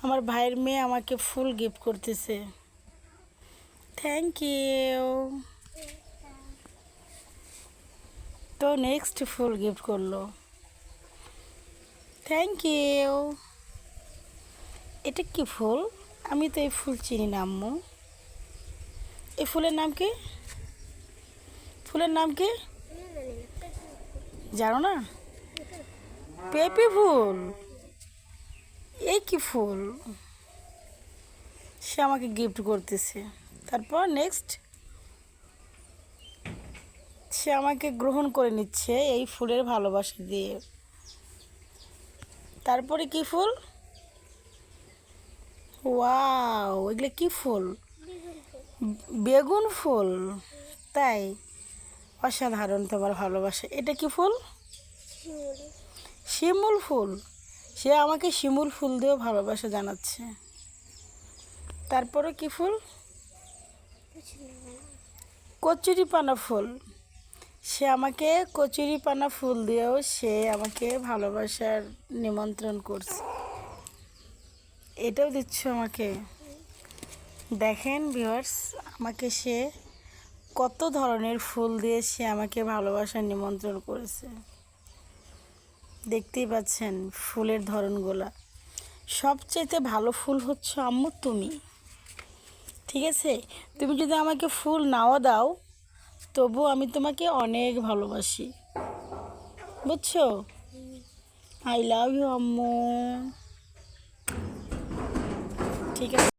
আমার ভাইয়ের মেয়ে আমাকে ফুল গিফট করতেছে। Thank you. তো নেক্সট ফুল গিফট করলো। Thank you. এটা কি ফুল? আমি তো এই ফুল চিনি না আম্মু। এই ফুলের নাম কি? ফুলের নাম কি জানো না? পেঁপে ফুল। এই কি ফুল? সে আমাকে গিফট করতেছে। তারপর নেক্সট সে আমাকে গ্রহণ করে নিচ্ছে এই ফুলের ভালোবাসা দিয়ে। তারপরে কি ফুল? ওয়াও, এগুলো কি ফুল? বেগুন ফুল। তাই? অসাধারণ তোমার ভালোবাসা। এটা কি ফুল? শিমুল ফুল। সে আমাকে শিমুল ফুল দিয়েও ভালোবাসা জানাচ্ছে। তারপরে কি ফুল? কচুরিপানা ফুল। সে আমাকে কচুরিপানা ফুল দিয়েও সে আমাকে ভালোবাসার নিমন্ত্রণ করছে। এটাও দিচ্ছ আমাকে। দেখেন ভিউয়ার্স, আমাকে সে কত ধরনের ফুল দিয়ে সে আমাকে ভালোবাসার নিমন্ত্রণ করেছে। দেখতেই পাচ্ছেন ফুলের ধরনগুলা। সবচেয়ে ভালো ফুল হচ্ছে আম্মু তুমি। ঠিক আছে, তুমি যদি আমাকে ফুল নাও দাও তবু আমি তোমাকে অনেক ভালোবাসি, বুঝছো? আই লাভ ইউ আম্মু। ঠিক আছে।